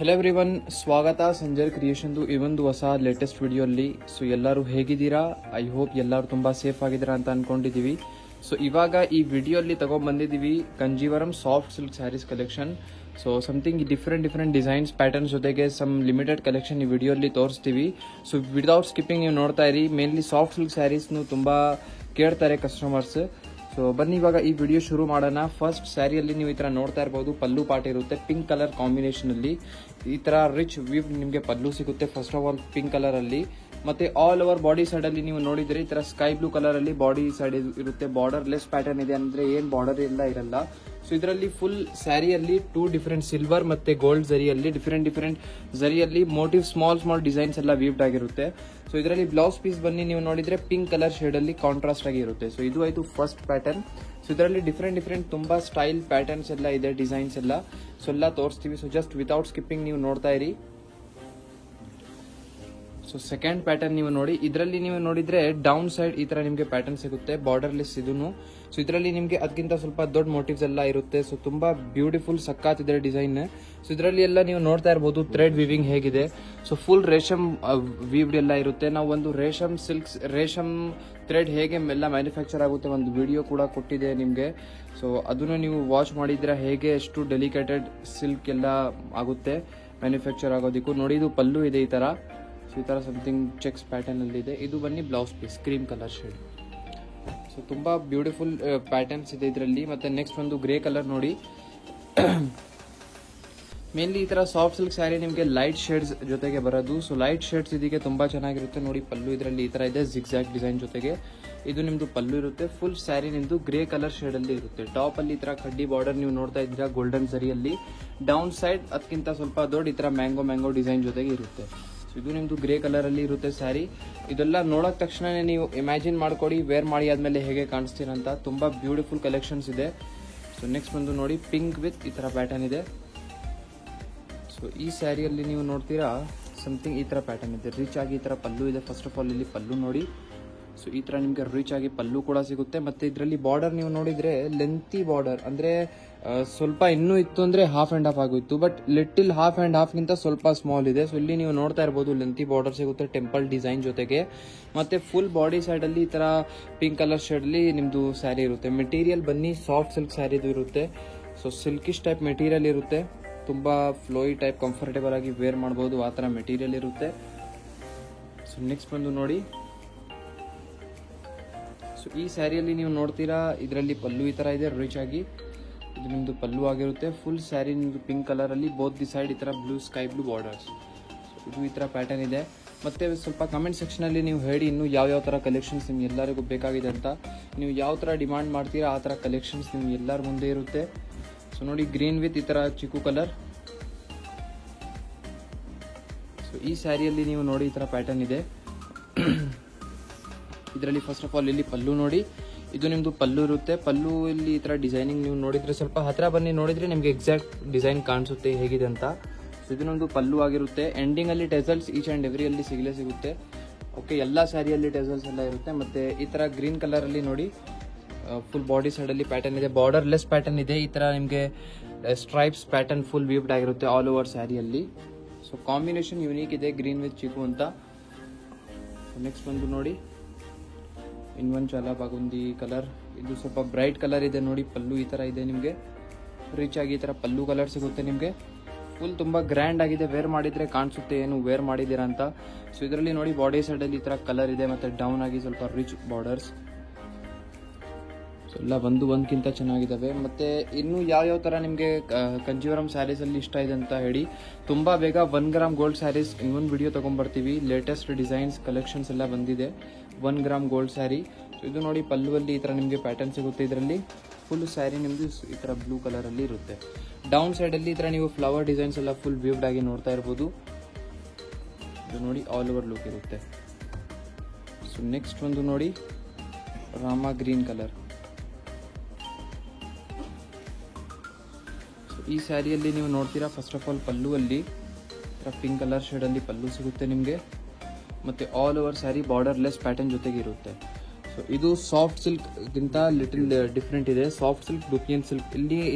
Hello everyone, ಸ್ವಾಗತ ಸಂಜಯ್ ಕ್ರಿಯೇಷನ್ದು ಈ ಒಂದು ಹೊಸ ಲೇಟೆಸ್ಟ್ ವಿಡಿಯೋಲ್ಲಿ. ಸೊ ಎಲ್ಲರೂ ಹೇಗಿದ್ದೀರಾ? ಐ ಹೋಪ್ ಎಲ್ಲರೂ ತುಂಬಾ ಸೇಫ್ ಆಗಿದ್ದೀರಾ ಅಂತ ಅನ್ಕೊಂಡಿದೀವಿ. ಸೊ ಇವಾಗ ಈ ವಿಡಿಯೋಲ್ಲಿ ತಗೊಂಡ್ಬಂದಿದ್ದೀವಿ Kanjeevaram soft silk sarees collection. So something different designs patterns ಜೊತೆಗೆ ಸಮ್ ಲಿಮಿಟೆಡ್ ಕಲೆಕ್ಷನ್ ಈ ವಿಡಿಯೋಲ್ಲಿ ತೋರಿಸ್ತೀವಿ. ಸೊ ವಿದೌಟ್ ಸ್ಕಿಪ್ಪಿಂಗ್ ನೀವು ನೋಡ್ತಾ ಇರಿ. ಮೇನ್ಲಿ ಸಾಫ್ಟ್ ಸಿಲ್ಕ್ ಸ್ಯಾರೀಸ್ನು ತುಂಬಾ ಕೇಳ್ತಾರೆ ಕಸ್ಟಮರ್ಸ್. ಸೊ ಬನ್ನಿ ಇವಾಗ ಈ ವಿಡಿಯೋ ಶುರು ಮಾಡೋಣ. ಫಸ್ಟ್ ಸ್ಯಾರಿಯಲ್ಲಿ ನೀವು ಈ ತರ ನೋಡ್ತಾ ಇರಬಹುದು, ಪಲ್ಲು ಪಾಟ್ ಇರುತ್ತೆ ಪಿಂಕ್ ಕಲರ್ ಕಾಂಬಿನೇಷನ್ ಅಲ್ಲಿ. ಈ ತರ ರಿಚ್ ವೀವ್ ನಿಮಗೆ ಪಲ್ಲು ಸಿಗುತ್ತೆ first of all pink colour ಅಲ್ಲಿ. ಮತ್ತೆ ಆಲ್ ಓವರ್ ಬಾಡಿ ಸೈಡ್ ಅಲ್ಲಿ ನೀವು ನೋಡಿದ್ರೆ ಈ ತರ ಸ್ಕೈ ಬ್ಲೂ ಕಲರ್ ಅಲ್ಲಿ ಬಾಡಿ ಸೈಡ್ ಇರುತ್ತೆ. ಬಾರ್ಡರ್ ಲೆಸ್ ಪ್ಯಾಟರ್ನ್ ಇದೆ, ಅಂದ್ರೆ ಏನ್ ಬಾರ್ಡರ್ ಎಲ್ಲ ಇರಲ್ಲ. ಸೊ ಇದರಲ್ಲಿ ಫುಲ್ ಸ್ಯಾರಿಯಲ್ಲಿ 2 ಡಿಫರೆಂಟ್ ಸಿಲ್ವರ್ ಮತ್ತೆ ಗೋಲ್ಡ್ ಜರಿಯಲ್ಲಿ ಡಿಫರೆಂಟ್ ಜರಿಯಲ್ಲಿ ಮೋಟಿವ್ ಸ್ಮಾಲ್ ಡಿಸೈನ್ಸ್ ಎಲ್ಲ ವೀವ್ಡ್ ಆಗಿರುತ್ತೆ. ಸೊ ಇದರಲ್ಲಿ ಬ್ಲೌಸ್ ಪೀಸ್ ಬನ್ನಿ ನೀವು ನೋಡಿದ್ರೆ ಪಿಂಕ್ ಕಲರ್ ಶೇಡ್ ಅಲ್ಲಿ ಕಾಂಟ್ರಾಸ್ಟ್ ಆಗಿ ಇರುತ್ತೆ. ಸೊ ಇದು ಆಯ್ತು ಫಸ್ಟ್ ಪ್ಯಾಟರ್ನ್. ಸೊ ಇದರಲ್ಲಿ ಡಿಫರೆಂಟ್ ತುಂಬಾ ಸ್ಟೈಲ್ ಪ್ಯಾಟರ್ನ್ಸ್ ಎಲ್ಲ ಇದೆ, ಡಿಸೈನ್ಸ್ ಎಲ್ಲ. ಸೊ ಎಲ್ಲ ತೋರಿಸ್ತೀವಿ. ಸೊ ಜಸ್ಟ್ ವಿತೌಟ್ ಸ್ಕಿಪ್ಪಿಂಗ್ ನೀವು ನೋಡ್ತಾ ಇರಿ. ಸೊ ಸೆಕೆಂಡ್ ಪ್ಯಾಟರ್ನ್ ನೀವು ನೋಡಿ, ಇದರಲ್ಲಿ ನೀವು ನೋಡಿದ್ರೆ ಡೌನ್ ಸೈಡ್ ಈ ತರ ನಿಮಗೆ ಪ್ಯಾಟರ್ನ್ ಸಿಗುತ್ತೆ, ಬಾರ್ಡರ್ ಲೆಸ್ ಇದೂನು. ಸೊ ಇದರಲ್ಲಿ ನಿಮಗೆ ಅದಕ್ಕಿಂತ ಸ್ವಲ್ಪ ದೊಡ್ಡ ಮೋಟಿವ್ಸ್ ಎಲ್ಲ ಇರುತ್ತೆ. ಸೊ ತುಂಬಾ ಬ್ಯೂಟಿಫುಲ್ ಸಖತ್ ಇದೆ ಡಿಸೈನ್. ಸೊ ಇದರಲ್ಲಿ ಎಲ್ಲ ನೀವು ನೋಡ್ತಾ ಇರಬಹುದು ಥ್ರೆಡ್ ವಿವಿಂಗ್ ಹೇಗಿದೆ. ಸೊ ಫುಲ್ ರೇಷಮ್ ವೀವ್ಡ್ ಎಲ್ಲ ಇರುತ್ತೆ. ನಾವು ಒಂದು ರೇಷಮ್ ಥ್ರೆಡ್ ಹೇಗೆ ಎಲ್ಲ ಮ್ಯಾನುಫ್ಯಾಕ್ಚರ್ ಆಗುತ್ತೆ ಒಂದು ವಿಡಿಯೋ ಕೂಡ ಕೊಟ್ಟಿದೆ ನಿಮಗೆ. ಸೊ ಅದನ್ನು ನೀವು ವಾಚ್ ಮಾಡಿದ್ರೆ ಹೇಗೆ ಎಷ್ಟು ಡೆಲಿಕೇಟೆಡ್ ಸಿಲ್ಕ್ ಎಲ್ಲ ಆಗುತ್ತೆ ಮ್ಯಾನುಫ್ಯಾಕ್ಚರ್ ಆಗೋದಕ್ಕೂ. ನೋಡಿ ಇದು ಪಲ್ಲು ಇದೆ ಈ ತರ. ಸೊ ಈ ತರ ಸಮಥಿಂಗ್ ಚೆಕ್ಸ್ ಪ್ಯಾಟರ್ನ್ ಅಲ್ಲಿ ಇದೆ. ಇದು ಬನ್ನಿ blouse piece cream colour shade. So ತುಂಬಾ ಬ್ಯೂಟಿಫುಲ್ ಪ್ಯಾಟರ್ನ್ಸ್ ಇದೆ ಇದರಲ್ಲಿ. ಮತ್ತೆ ನೆಕ್ಸ್ಟ್ ಒಂದು ಗ್ರೇ ಕಲರ್ ನೋಡಿ. ಮೇನ್ಲಿ ಈ ತರ ಸಾಫ್ಟ್ ಸಿಲ್ಕ್ ಸ್ಯಾರಿ ನಿಮಗೆ ಲೈಟ್ ಶೇಡ್ಸ್ ಜೊತೆಗೆ ಬರೋದು. ಸೊ ಲೈಟ್ ಶೇಡ್ಸ್ ಇದಕ್ಕೆ ತುಂಬಾ ಚೆನ್ನಾಗಿರುತ್ತೆ. ನೋಡಿ ಪಲ್ಲು ಇದರಲ್ಲಿ ಈ ತರ ಇದೆ ಜಿಗ್ಜಾಗ್ ಡಿಸೈನ್ ಜೊತೆಗೆ. ಇದು ನಿಮ್ದು ಪಲ್ಲು ಇರುತ್ತೆ. ಫುಲ್ ಸ್ಯಾರಿ ನಿಮ್ದು ಗ್ರೇ ಕಲರ್ ಶೇಡ್ ಅಲ್ಲಿ ಇರುತ್ತೆ. ಟಾಪ್ ಅಲ್ಲಿ ಈ ತರ ಕಡ್ಡಿ ಬಾರ್ಡರ್ ನೀವು ನೋಡ್ತಾ ಇದ್ದೀರಾ ಗೋಲ್ಡನ್ ಸರಿಯಲ್ಲಿ. ಡೌನ್ ಸೈಡ್ ಅದಕ್ಕಿಂತ ಸ್ವಲ್ಪ ದೊಡ್ಡ ಈ ತರ ಮ್ಯಾಂಗೋ ಡಿಸೈನ್ ಜೊತೆಗೆ ಇರುತ್ತೆ. ಇದು ನಿಮ್ದು ಗ್ರೇ ಕಲರ್ ಅಲ್ಲಿ ಇರುತ್ತೆ ಸ್ಯಾರಿ. ಇದೆಲ್ಲ ನೋಡಕ್ ತಕ್ಷಣ ನೀವು ಇಮ್ಯಾಜಿನ್ ಮಾಡ್ಕೊಡಿ ವೇರ್ ಮಾಡಿ ಆದ್ಮೇಲೆ ಹೇಗೆ ಕಾಣಿಸ್ತೀರಂತ. ತುಂಬಾ ಬ್ಯೂಟಿಫುಲ್ ಕಲೆಕ್ಷನ್ಸ್ ಇದೆ. ಸೊ ನೆಕ್ಸ್ಟ್ ಬಂದು ನೋಡಿ ಪಿಂಕ್ ವಿತ್ ಈ ತರ ಪ್ಯಾಟರ್ನ್ ಇದೆ. ಸೊ ಈ ಸ್ಯಾರಿಯಲ್ಲಿ ನೀವು ನೋಡ್ತೀರಾ ಸಮಥಿಂಗ್ ಈ ತರ ಪ್ಯಾಟರ್ನ್ ಇದೆ. ರಿಚ್ ಆಗಿ ಈ ತರ ಪಲ್ಲು ಇದೆ. ಫಸ್ಟ್ ಆಫ್ ಆಲ್ ಇಲ್ಲಿ ಪಲ್ಲು ನೋಡಿ. ಸೊ ಈ ತರ ನಿಮ್ಗೆ ರಿಚ್ ಆಗಿ ಪಲ್ಲು ಕೂಡ ಸಿಗುತ್ತೆ. ಮತ್ತೆ ಇದರಲ್ಲಿ ಬಾರ್ಡರ್ ನೀವು ನೋಡಿದ್ರೆ ಲೆಂತಿ ಬಾರ್ಡರ್, ಅಂದ್ರೆ ಸ್ವಲ್ಪ ಇನ್ನೂ ಇತ್ತು ಅಂದ್ರೆ ಹಾಫ್ ಅಂಡ್ ಹಾಫ್ ಆಗೋಯ್ತು. But little half and half ಗಿಂತ ಸ್ವಲ್ಪ ಸ್ಮಾಲ್ ಇದೆ. ಸೊ ಇಲ್ಲಿ ನೀವು ನೋಡ್ತಾ ಇರಬಹುದು ಲೆಂತಿ ಬಾರ್ಡರ್ ಸಿಗುತ್ತೆ ಟೆಂಪಲ್ ಡಿಸೈನ್ ಜೊತೆಗೆ. ಮತ್ತೆ ಫುಲ್ ಬಾಡಿ ಸೈಡ್ ಅಲ್ಲಿ ಈ ತರ ಪಿಂಕ್ ಕಲರ್ ಶೇಡ್ ಅಲ್ಲಿ ನಿಮ್ದು ಸ್ಯಾರಿ ಇರುತ್ತೆ. ಮೆಟೀರಿಯಲ್ ಬನ್ನಿ ಸಾಫ್ಟ್ ಸಿಲ್ಕ್ ಸ್ಯಾರಿದು ಇರುತ್ತೆ. ಸೊ ಸಿಲ್ಕಿಶ್ ಟೈಪ್ ಮೆಟೀರಿಯಲ್ ಇರುತ್ತೆ. ತುಂಬಾ ಫ್ಲೋಯಿ ಟೈಪ್ ಕಂಫರ್ಟೇಬಲ್ ಆಗಿ ವೇರ್ ಮಾಡಬಹುದು ಆ ತರ ಮೆಟೀರಿಯಲ್ ಇರುತ್ತೆ. ಸೊ ನೆಕ್ಸ್ಟ್ ಬಂದು ನೋಡಿ. ಸೊ ಈ ಸ್ಯಾರಿಯಲ್ಲಿ ನೀವು ನೋಡ್ತೀರಾ ಇದರಲ್ಲಿ ಪಲ್ಲು ಈ ತರ ಇದೆ ರಿಚ್ ಆಗಿ. ಇದು ನಿಮ್ದು ಪಲ್ಲು ಆಗಿರುತ್ತೆ. ಫುಲ್ ಸ್ಯಾರಿ ನಿಮ್ದು ಪಿಂಕ್ ಕಲರ್ ಅಲ್ಲಿ ಬೋತ್ ದಿ ಸೈಡ್ ಈ ತರ ಸ್ಕೈ ಬ್ಲೂ ಬಾರ್ಡರ್ಸ್. ಇದು ಈ ತರ ಪ್ಯಾಟರ್ನ್ ಇದೆ. ಮತ್ತೆ ಸ್ವಲ್ಪ ಕಮೆಂಟ್ ಸೆಕ್ಷನ್ ಅಲ್ಲಿ ನೀವು ಹೇಳಿ ಇನ್ನು ಯಾವ ತರ ಕಲೆಕ್ಷನ್ಸ್ ನಿಮ್ಗೆ ಎಲ್ಲರಿಗೂ ಬೇಕಾಗಿದೆ ಅಂತ. ನೀವು ಯಾವ ತರ ಡಿಮಾಂಡ್ ಮಾಡ್ತೀರಾ ಆ ತರ ಕಲೆಕ್ಷನ್ಸ್ ನಿಮ್ಗೆ ಎಲ್ಲರ ಮುಂದೆ ಇರುತ್ತೆ. ಸೊ ನೋಡಿ ಗ್ರೀನ್ ವಿತ್ ಈ ತರ ಚಿಕ್ಕು ಕಲರ್. ಸೊ ಈ ಸ್ಯಾರಿಯಲ್ಲಿ ನೀವು ನೋಡಿ ಈ ತರ ಪ್ಯಾಟರ್ನ್ ಇದೆ. ಇದರಲ್ಲಿ ಫಸ್ಟ್ ಆಫ್ ಆಲ್ ಇಲ್ಲಿ ಪಲ್ಲು ನೋಡಿ. ಇದು ನಿಮ್ದು ಪಲ್ಲು ಇರುತ್ತೆ. ಪಲ್ಲು ಇಲ್ಲಿ ಈ ತರ ಡಿಸೈನಿಂಗ್ ನೀವು ನೋಡಿದ್ರೆ ಸ್ವಲ್ಪ ಹತ್ರ ಬನ್ನಿ ನೋಡಿದ್ರೆ ನಿಮ್ಗೆ ಎಕ್ಸಾಕ್ಟ್ ಡಿಸೈನ್ ಕಾಣಿಸುತ್ತೆ ಹೇಗಿದೆ ಅಂತ. ಸೊ ಇದು ನಮ್ದು ಪಲ್ಲು ಆಗಿರುತ್ತೆ. ಎಂಡಿಂಗ್ ಅಲ್ಲಿ ಟೆಸಲ್ಸ್ ಈಚ್ ಅಂಡ್ ಎವ್ರಿ ಅಲ್ಲಿ ಸಿಗುತ್ತೆ. ಓಕೆ, ಎಲ್ಲಾ ಸ್ಯಾರಿಯಲ್ಲಿ ಟೆಸಲ್ಸ್ ಎಲ್ಲ ಇರುತ್ತೆ. ಮತ್ತೆ ಈ ತರ ಗ್ರೀನ್ ಕಲರ್ ಅಲ್ಲಿ ನೋಡಿ ಫುಲ್ ಬಾಡಿ ಸೈಡ್ ಅಲ್ಲಿ ಪ್ಯಾಟರ್ನ್ ಇದೆ. ಬಾರ್ಡರ್ ಲೆಸ್ ಪ್ಯಾಟರ್ನ್ ಇದೆ. ಈ ತರ ನಿಮ್ಗೆ ಸ್ಟ್ರೈಪ್ಸ್ ಪ್ಯಾಟರ್ನ್ ಫುಲ್ ವೀವ್ಡ್ ಆಗಿರುತ್ತೆ ಆಲ್ ಓವರ್ ಸ್ಯಾರಿಯಲ್ಲಿ. ಸೊ ಕಾಂಬಿನೇಷನ್ ಯೂನಿಕ್ ಇದೆ ಗ್ರೀನ್ ವಿತ್ ಚಿಕ್ಕು ಅಂತ. ನೆಕ್ಸ್ಟ್ ಬಂದು ನೋಡಿ ಇನ್ನೊಂದು ಚಾಲ ಬಾಗುಂದಿ ಕಲರ್. ಇದು ಸ್ವಲ್ಪ ಬ್ರೈಟ್ ಕಲರ್ ಇದೆ ನೋಡಿ. ಪಲ್ಲು ಈ ತರ ಇದೆ ನಿಮ್ಗೆ ರಿಚ್ ಆಗಿ ಈ ತರ ಪಲ್ಲು ಕಲರ್ ಸಿಗುತ್ತೆ ನಿಮ್ಗೆ. ಫುಲ್ ತುಂಬಾ ಗ್ರ್ಯಾಂಡ್ ಆಗಿದೆ. ವೇರ್ ಮಾಡಿದ್ರೆ ಕಾಣಿಸುತ್ತೆ ಏನು ವೇರ್ ಮಾಡಿದೀರಾ ಅಂತ. ಸೊ ಇದರಲ್ಲಿ ನೋಡಿ ಬಾಡಿ ಸೈಡ್ ಅಲ್ಲಿ ಈ ತರ ಕಲರ್ ಇದೆ. ಮತ್ತೆ ಡೌನ್ ಆಗಿ ಸ್ವಲ್ಪ ರಿಚ್ ಬಾರ್ಡರ್ಸ್. ಸೊ ಎಲ್ಲ ಒಂದ್ಕಿಂತ ಚೆನ್ನಾಗಿದಾವೆ. ಮತ್ತೆ ಇನ್ನು ಯಾವ ತರ ನಿಮ್ಗೆ ಕಂಜೀವರಂ ಸ್ಯಾರೀಸ್ ಅಲ್ಲಿ ಇಷ್ಟ ಇದೆ ಅಂತ ಹೇಳಿ. ತುಂಬಾ ಬೇಗ 1 ಗ್ರಾಮ್ ಗೋಲ್ಡ್ ಸ್ಯಾರೀಸ್ ಇನ್ನೊಂದು ವಿಡಿಯೋ ತಗೊಂಡ್ಬರ್ತೀವಿ. ಲೇಟೆಸ್ಟ್ ಡಿಸೈನ್ಸ್ ಕಲೆಕ್ಷನ್ಸ್ ಎಲ್ಲ ಬಂದಿದೆ 1 ಗ್ರಾಮ್ ಗೋಲ್ಡ್ ಸ್ಯಾರಿ. ಸೊ ಇದು ನೋಡಿ ಪಲ್ಲುವಲ್ಲಿ ಈ ತರ ನಿಮ್ಗೆ ಪ್ಯಾಟರ್ನ್ ಸಿಗುತ್ತೆ. ಇದರಲ್ಲಿ ಫುಲ್ ಸ್ಯಾರಿ ನಿಮ್ದು ಈ ತರ ಬ್ಲೂ ಕಲರ್ ಅಲ್ಲಿ ಇರುತ್ತೆ. ಡೌನ್ ಸೈಡ್ ಅಲ್ಲಿ ಈ ತರ ನೀವು ಫ್ಲವರ್ ಡಿಸೈನ್ಸ್ ಎಲ್ಲ ಫುಲ್ ವೀವ್ಡ್ ಆಗಿ ನೋಡ್ತಾ ಇರಬಹುದು. ಇದು ನೋಡಿ ಆಲ್ ಓವರ್ ಲುಕ್ ಇರುತ್ತೆ. ಸೊ ನೆಕ್ಸ್ಟ್ ಒಂದು ನೋಡಿ ರಾಮಾ ಗ್ರೀನ್ ಕಲರ್. ಈ ಸ್ಯಾರಿಯಲ್ಲಿ ನೀವು ನೋಡ್ತೀರಾ ಫಸ್ಟ್ ಆಫ್ ಆಲ್ ಪಲ್ಲು ಅಲ್ಲಿ ಪಿಂಕ್ ಕಲರ್ ಶೇಡ್ ಅಲ್ಲಿ ಪಲ್ಲು ಸಿಗುತ್ತೆ ನಿಮಗೆ. ಮತ್ತೆ all over saree borderless pattern ಜೊತೆಗೆ ಇರುತ್ತೆ. ಸೊ ಇದು ಸಾಫ್ಟ್ ಸಿಲ್ಕ್ ಗಿಂತ ಲಿಟಲ್ ಡಿಫ್ರೆಂಟ್ ಇದೆ. Soft silk, dupion silk.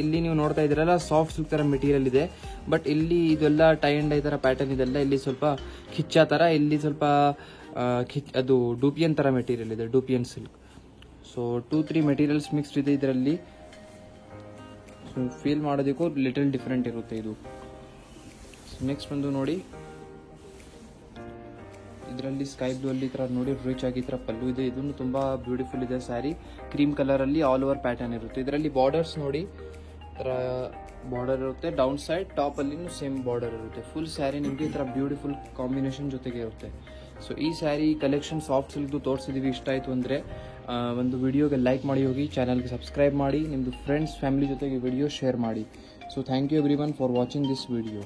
ಇಲ್ಲಿ ನೀವು ನೋಡ್ತಾ ಇದ್ದೀರಲ್ಲ ಸಾಫ್ಟ್ ಸಿಲ್ಕ್ ತರ ಮೆಟೀರಿಯಲ್ ಇದೆ, ಬಟ್ ಇಲ್ಲಿ ಇದೆಲ್ಲ ಟೈ ಅಂಡ್ ಡೈ ತರ ಪ್ಯಾಟರ್ನ್ ಇದೆಲ್ಲ. ಇಲ್ಲಿ ಸ್ವಲ್ಪ ಖಿಚ್ಚಾ ತರ, ಇಲ್ಲಿ ಸ್ವಲ್ಪ ಅದು ಡೂಪಿಯನ್ ತರ ಮೆಟೀರಿಯಲ್ ಇದೆ, ಡೂಪಿಯನ್ ಸಿಲ್ಕ್. ಸೊ 2-3 ಮೆಟೀರಿಯಲ್ಸ್ ಮಿಕ್ಸ್ಡ್ ಇದೆ ಇದರಲ್ಲಿ. ಸೊ ಫೀಲ್ ಮಾಡೋದಕ್ಕೂ ಲಿಟಲ್ ಡಿಫ್ರೆಂಟ್ ಇರುತ್ತೆ ಇದು. ನೆಕ್ಸ್ಟ್ ಬಂದು ನೋಡಿ, ಇದರಲ್ಲಿ ಸ್ಕೈ ಬ್ಲೂ ಅಲ್ಲಿ ಈ ತರ ನೋಡಿ ರಿಚ್ ಆಗಿ ಈ ತರ ಪಲ್ಲು ಇದೆ. ಇದನ್ನು ತುಂಬಾ ಬ್ಯೂಟಿಫುಲ್ ಇದೆ ಸ್ಯಾರಿ. ಕ್ರೀಮ್ ಕಲರ್ ಅಲ್ಲಿ ಆಲ್ ಓವರ್ ಪ್ಯಾಟರ್ನ್ ಇರುತ್ತೆ. ಇದರಲ್ಲಿ ಬಾರ್ಡರ್ಸ್ ನೋಡಿ, ತರ ಬಾರ್ಡರ್ ಇರುತ್ತೆ. ಡೌನ್ ಸೈಡ್ ಟಾಪ್ ಅಲ್ಲಿ ಸೇಮ್ ಬಾರ್ಡರ್ ಇರುತ್ತೆ. ಫುಲ್ ಸ್ಯಾರಿ ನಿಮಗೆ ಈ ತರ ಬ್ಯೂಟಿಫುಲ್ ಕಾಂಬಿನೇಷನ್ ಜೊತೆಗೆ ಇರುತ್ತೆ. ಸೊ ಈ ಸ್ಯಾರಿ ಕಲೆಕ್ಷನ್ ಸಾಫ್ಟ್ ಸಿಲ್ಕ್ದು ತೋರಿಸಿದೀವಿ. ಇಷ್ಟ ಆಯ್ತು ಅಂದ್ರೆ ಒಂದು ವಿಡಿಯೋಗೆ ಲೈಕ್ ಮಾಡಿ ಹೋಗಿ, ಚಾನಲ್ಗೆ ಸಬ್ಸ್ಕ್ರೈಬ್ ಮಾಡಿ, ನಿಮ್ಮದು ಫ್ರೆಂಡ್ಸ್ ಫ್ಯಾಮಿಲಿ ಜೊತೆಗೆ ವಿಡಿಯೋ ಶೇರ್ ಮಾಡಿ. So thank you everyone for watching this video.